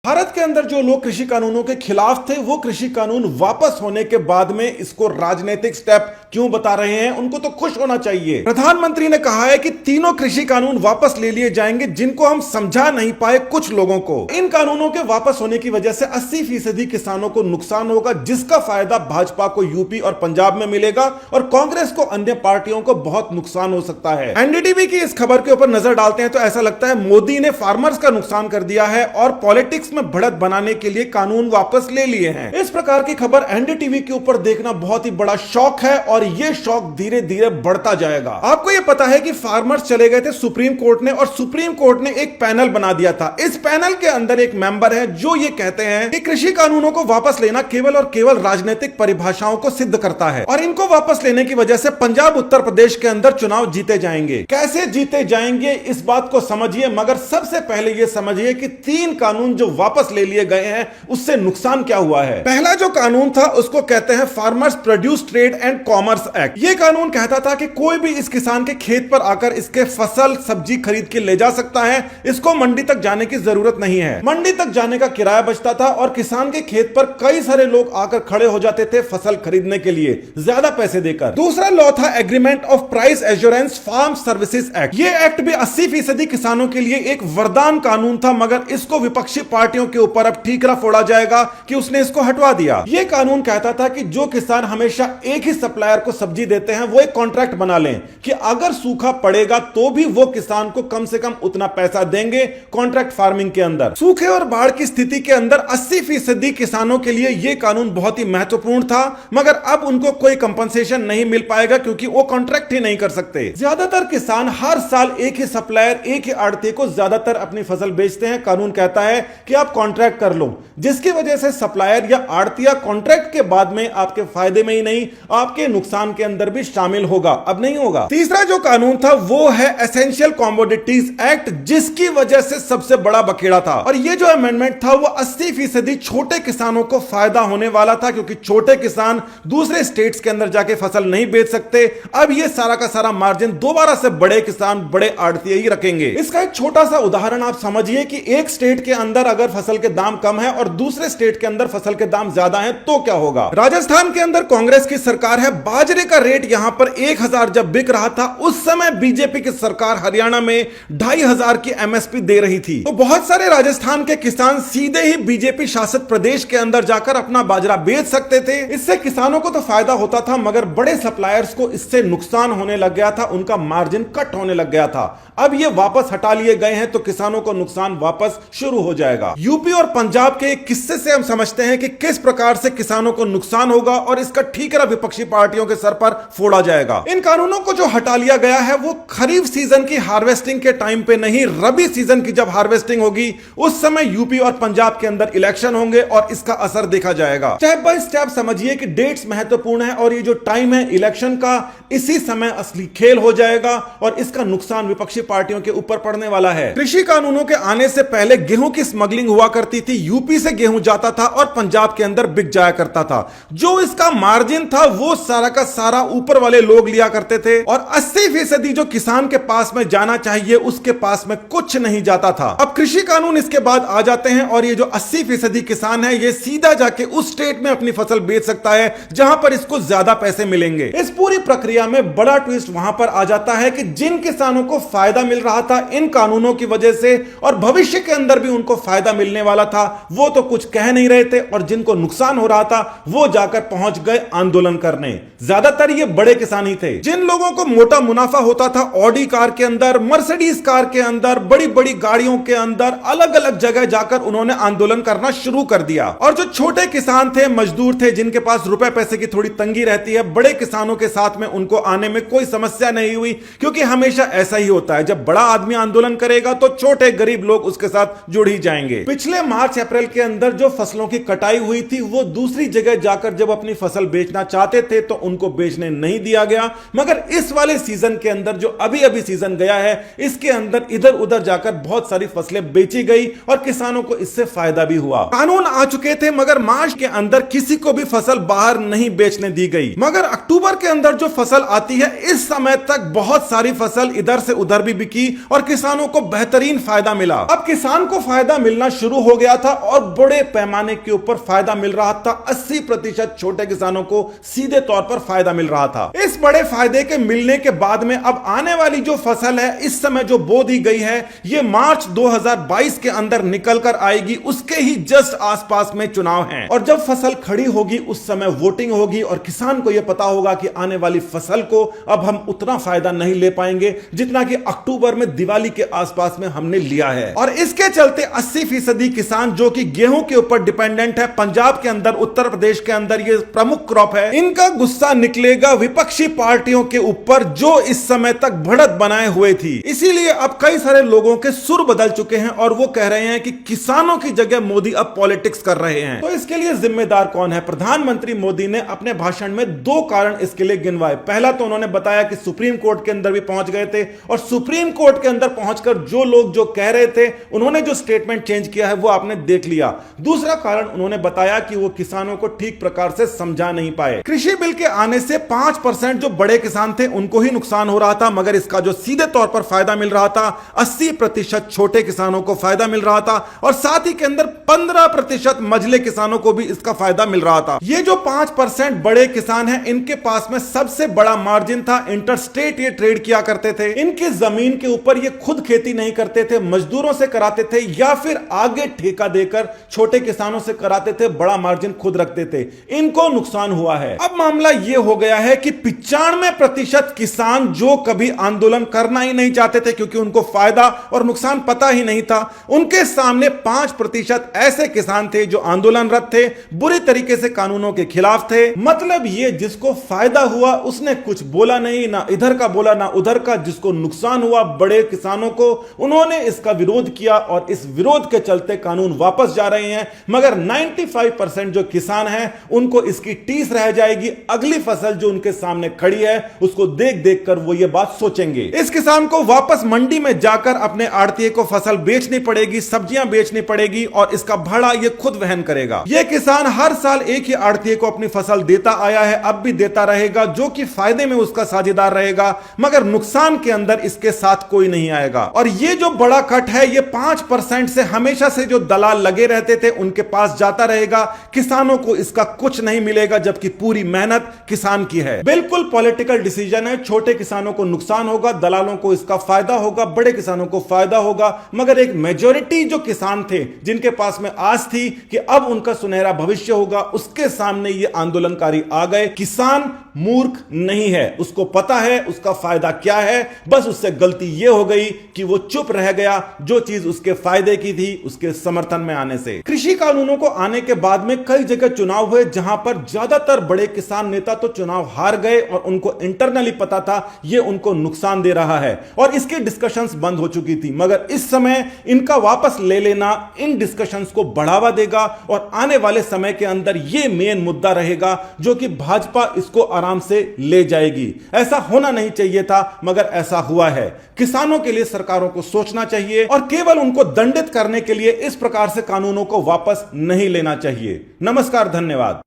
भारत के अंदर जो लोग कृषि कानूनों के खिलाफ थे वो कृषि कानून वापस होने के बाद में इसको राजनीतिक स्टेप क्यों बता रहे हैं, उनको तो खुश होना चाहिए। प्रधानमंत्री ने कहा है कि तीनों कृषि कानून वापस ले लिए जाएंगे जिनको हम समझा नहीं पाए कुछ लोगों को। इन कानूनों के वापस होने की वजह से 80% किसानों को नुकसान होगा, जिसका फायदा भाजपा को यूपी और पंजाब में मिलेगा और कांग्रेस को अन्य पार्टियों को बहुत नुकसान हो सकता है। एनडीटीवी की इस खबर के ऊपर नजर डालते हैं तो ऐसा लगता है मोदी ने फार्मर्स का नुकसान कर दिया है और पॉलिटिक्स में बढ़त बनाने के लिए कानून वापस ले लिए हैं। इस प्रकार की खबर एनडीटीवी के ऊपर देखना बहुत ही बड़ा शौक है और यह शौक धीरे धीरे बढ़ता जाएगा। आपको यह पता है कि फार्मर्स चले गए थे सुप्रीम कोर्ट ने और सुप्रीम कोर्ट ने एक पैनल बना दिया था। इस पैनल के अंदर एक मेंबर है जो ये कहते हैं कि कृषि कानूनों को वापस लेना केवल और केवल राजनीतिक परिभाषाओं को सिद्ध करता है और इनको वापस लेने की वजह से पंजाब उत्तर प्रदेश के अंदर चुनाव जीते जाएंगे। कैसे जीते जाएंगे इस बात को समझिए, मगर सबसे पहले यह समझिए कि 3 कानून जो वापस ले लिए गए हैं उससे नुकसान क्या हुआ है। पहला जो कानून था उसको कहते हैं farmers produce trade and commerce act. यह कानून कहता था कि कोई भी इस किसान के खेत पर आकर इसके फसल सब्जी खरीद के ले जा सकता है, इसको मंडी तक जाने की जरूरत नहीं है। मंडी तक जाने का किराया बचता था और किसान के खेत पर कई सारे लोग आकर खड़े हो जाते थे फसल खरीदने के लिए ज्यादा पैसे देकर। दूसरा लॉ था agreement of price assurance farm services act. यह एक्ट भी 80% किसानों के लिए एक वरदान कानून था, मगर इसको विपक्षी पार्टियों के ऊपर अब ठीकरा फोड़ा जाएगा कि उसने इसको हटवा दिया। यह कानून कहता था कि जो किसान हमेशा एक ही सप्लायर को सब्जी देते हैं वो एक कॉन्ट्रैक्ट बना लें कि अगर सूखा पड़ेगा तो भी वो किसान को कम से कम उतना पैसा देंगे कॉन्ट्रैक्ट फार्मिंग के अंदर। सूखे और बाढ़ की स्थिति के अंदर 80% किसानों के लिए यह कानून बहुत ही महत्वपूर्ण था, मगर अब उनको कोई कंपनसेशन नहीं मिल पाएगा क्योंकि वो कॉन्ट्रैक्ट ही नहीं कर सकते। ज्यादातर किसान हर साल एक ही सप्लायर एक ही आड़ती को ज्यादातर अपनी फसल बेचते हैं। कानून कहता है कि आप कॉन्ट्रैक्ट कर लो, जिसकी वजह से सप्लायर या आड़तिया कॉन्ट्रैक्ट के बाद में आपके फायदे में ही नहीं आपके नुकसान के अंदर भी शामिल होगा, अब नहीं होगा। तीसरा जो कानून था वो है एसेंशियल कमोडिटीज एक्ट, जिसकी वजह से सबसे बड़ा बखेड़ा था और ये जो अमेंडमेंट था वो 80% छोटे किसानों को फायदा होने वाला था क्योंकि छोटे किसान दूसरे स्टेट्स के अंदर जाके फसल नहीं बेच सकते। अब ये सारा का सारा मार्जिन दोबारा से बड़े किसान बड़े आड़तिये ही रखेंगे। इसका एक छोटा सा उदाहरण आप समझिए कि एक स्टेट के अंदर अगर फसल के दाम कम है और दूसरे स्टेट के अंदर फसल के दाम ज्यादा हैं तो क्या होगा। राजस्थान के अंदर कांग्रेस की सरकार है, बाजरे का रेट यहां पर 1000 जब बिक रहा था उस समय बीजेपी की सरकार हरियाणा में 2500 की एमएसपी दे रही थी। तो बहुत सारे राजस्थान के किसान सीधे ही बीजेपी शासित प्रदेश के अंदर जाकर अपना बाजरा बेच सकते थे। इससे किसानों को तो फायदा होता था, मगर बड़े सप्लायर्स को इससे नुकसान होने लग गया था, उनका मार्जिन कट होने लग गया था। अब ये वापस हटा लिए गए हैं तो किसानों को नुकसान वापस शुरू हो जाएगा। यूपी और पंजाब के एक किस्से से हम समझते हैं कि किस प्रकार से किसानों को नुकसान होगा और इसका ठीकरा विपक्षी पार्टियों के सर पर फोड़ा जाएगा। इन कानूनों को जो हटा लिया गया है वो खरीफ सीजन की हार्वेस्टिंग के टाइम पे नहीं, रबी सीजन की जब हार्वेस्टिंग होगी उस समय यूपी और पंजाब के अंदर इलेक्शन होंगे और इसका असर देखा जाएगा। स्टेप बाय स्टेप समझिए कि डेट्स महत्वपूर्ण है और ये जो टाइम है इलेक्शन का, इसी समय असली खेल हो जाएगा और इसका नुकसान विपक्षी पार्टियों के ऊपर पड़ने वाला है। कृषि कानूनों के आने से पहले गेहूं की स्मगलिंग हुआ करती थी, यूपी से गेहूं जाता था और पंजाब के अंदर बिक जाया करता था। जो इसका मार्जिन था वो सारा का सारा ऊपर वाले लोग लिया करते थे और 80% जो किसान के पास में जाना चाहिए उसके पास में कुछ नहीं जाता था। अब कृषि कानून इसके बाद आ जाते हैं और ये जो 80% किसान है ये सीधा जाके उस स्टेट में अपनी फसल बेच सकता है जहां पर इसको ज्यादा पैसे मिलेंगे। इस पूरी प्रक्रिया में बड़ा ट्विस्ट वहां पर आ जाता है कि जिन किसानों को फायदा मिल रहा था इन कानूनों की वजह से और भविष्य के अंदर भी उनको फायदा मिलने वाला था, वो तो कुछ कह नहीं रहे थे और जिनको नुकसान हो रहा था वो जाकर पहुंच गए आंदोलन करने। ज्यादातर ये बड़े किसान ही थे। जिन लोगों को मोटा मुनाफा होता था ऑडी कार के अंदर, मर्सिडीज कार के अंदर, बड़ी बड़ी गाड़ियों के अंदर, अलग अलग जगह जाकर उन्होंने आंदोलन करना शुरू कर दिया। और जो छोटे किसान थे, मजदूर थे, जिनके पास रुपए पैसे की थोड़ी तंगी रहती है, बड़े किसानों के साथ में उनको आने में कोई समस्या नहीं हुई क्योंकि हमेशा ऐसा ही होता है, जब बड़ा आदमी आंदोलन करेगा तो छोटे गरीब लोग उसके साथ जुड़ ही जाएंगे। पिछले मार्च अप्रैल के अंदर जो फसलों की कटाई हुई थी वो दूसरी जगह जाकर जब अपनी फसल बेचना चाहते थे तो उनको बेचने नहीं दिया गया, मगर इस वाले सीजन के अंदर जो अभी अभी सीजन गया है इसके अंदर इधर उधर जाकर बहुत सारी फसलें बेची गई और किसानों को इससे फायदा भी हुआ। कानून आ चुके थे मगर मार्च के अंदर किसी को भी फसल बाहर नहीं बेचने दी गई, मगर अक्टूबर के अंदर जो फसल आती है इस समय तक बहुत सारी फसल इधर से उधर भी बिकी और किसानों को बेहतरीन फायदा मिला। अब किसान को फायदा मिलना शुरू हो गया था और बड़े पैमाने के ऊपर फायदा मिल रहा था। 80% छोटे किसानों को सीधे तौर पर फायदा मिल रहा था। इस बड़े फायदे के मिलने के बाद में अब आने वाली जो फसल है, इस समय जो बो दी गई है, ये मार्च 2022 के अंदर निकल कर आएगी। उसके ही जस्ट आसपास में चुनाव है और जब फसल खड़ी होगी उस समय वोटिंग होगी और किसान को यह पता होगा कि आने वाली फसल को अब हम उतना फायदा नहीं ले पाएंगे जितना कि अक्टूबर में दिवाली के आसपास में हमने लिया है। और इसके चलते 80% किसान जो कि गेहूं के ऊपर डिपेंडेंट है, पंजाब के अंदर, उत्तर प्रदेश के अंदर ये प्रमुख क्रॉप है, इनका गुस्सा निकलेगा विपक्षी पार्टियों के ऊपर जो इस समय तक बढ़त बनाए हुए थी। इसीलिए अब कई सारे लोगों के सुर बदल चुके हैं और वो कह रहे हैं कि किसानों की जगह मोदी अब पॉलिटिक्स कर रहे हैं। तो इसके लिए जिम्मेदार कौन है? प्रधानमंत्री मोदी ने अपने भाषण में 2 कारण इसके लिए गिनवाए। पहला तो उन्होंने बताया कि सुप्रीम कोर्ट के अंदर भी पहुंच गए थे और सुप्रीम कोर्ट के अंदर पहुंचकर जो लोग जो कह रहे थे, उन्होंने जो स्टेटमेंट चेंज किया है वो आपने देख लिया। दूसरा कारण उन्होंने बताया कि वो किसानों को ठीक प्रकार से समझा नहीं पाए। कृषि बिल के आने से 5% जो बड़े किसान थे उनको ही नुकसान हो रहा था, मगर इसका जो सीधे तौर पर फायदा मिल रहा था 80% छोटे किसानों को फायदा मिल रहा था और साथ ही के अंदर 15% मझले किसानों को भी इसका फायदा मिल रहा था। ये जो 5% बड़े किसान हैं, इनके पास में सबसे बड़ा मार्जिन था। इंटरस्टेट ये ट्रेड किया करते थे, इनकी जमीन के ऊपर ये खुद खेती नहीं करते थे, मजदूरों से कराते थे या फिर आगे ठेका देकर छोटे किसानों से कराते थे, बड़ा मार्जिन खुद रखते थे। इनको नुकसान हुआ है। अब मामला यह हो गया है कि 95% किसान जो कभी आंदोलन करना ही नहीं चाहते थे क्योंकि उनको फायदा और नुकसान पता ही नहीं था, उनके सामने 5% ऐसे किसान थे जो आंदोलनरत थे, बुरी तरीके से कानूनों के खिलाफ थे। मतलब ये जिसको फायदा हुआ उसने कुछ बोला नहीं, ना इधर का बोला ना उधर का। जिसको नुकसान हुआ बड़े किसानों को, उन्होंने इसका विरोध किया और इस विरोध के चलते कानून वापस जा रहे हैं। मगर 95% जो किसान हैं उनको इसकी टीस रह जाएगी। अगली फसल जो उनके सामने खड़ी है उसको देख देख कर वो ये बात सोचेंगे। इस किसान को वापस मंडी में जाकर अपने आड़तीये को फसल बेचनी पड़ेगी, सब्जियां बेचनी पड़ेगी और इसका भाड़ा ये खुद वहन करेगा। ये किसान हर साल एक ही आड़तीये को अपनी फसल देता आया है, अब भी देता रहेगा, जो कि फायदे में उसका साझेदार रहेगा, मगर नुकसान के अंदर इसके साथ कोई नहीं आएगा। और ये जो बड़ा कट है ये 5% से हमेशा से जो दलाल लगे रहते थे उनके पास जाता रहेगा। किसानों को इसका कुछ नहीं मिलेगा, जबकि पूरी मेहनत किसान की है। बिल्कुल पॉलिटिकल डिसीजन है। छोटे किसानों को नुकसान होगा, दलालों को इसका फायदा होगा, बड़े किसानों को फायदा होगा, मगर एक मेजॉरिटी जो किसान थे जिनके पास में आस थी कि अब उनका सुनहरा भविष्य होगा, उसके सामने ये आंदोलनकारी आ गए। किसान मूर्ख नहीं है, उसको पता है उसका फायदा क्या है, बस उससे गलती यह हो गई कि वो चुप रह गया। जो चीज उसके फायदे की थी उसके समर्थन में आने से। कृषि कानूनों को आने के बाद में कई जगह चुनाव हुए जहां पर ज्यादातर बड़े किसान नेता तो चुनाव हार गए और उनको इंटरनली पता था ये उनको नुकसान दे रहा है और इसकी डिस्कशंस बंद हो चुकी थी। मगर इस समय इनका वापस ले लेना इन डिस्कशंस को बढ़ावा देगा और आने वाले समय के अंदर यह मेन मुद्दा रहेगा जो कि भाजपा इसको आराम से ले जाएगी। ऐसा होना नहीं चाहिए था मगर ऐसा हुआ है। किसानों के लिए सरकारों को सोचना चाहिए और केवल उनको दंडित करने के लिए इस प्रकार से कानूनों को वापस नहीं लेना चाहिए। नमस्कार, धन्यवाद।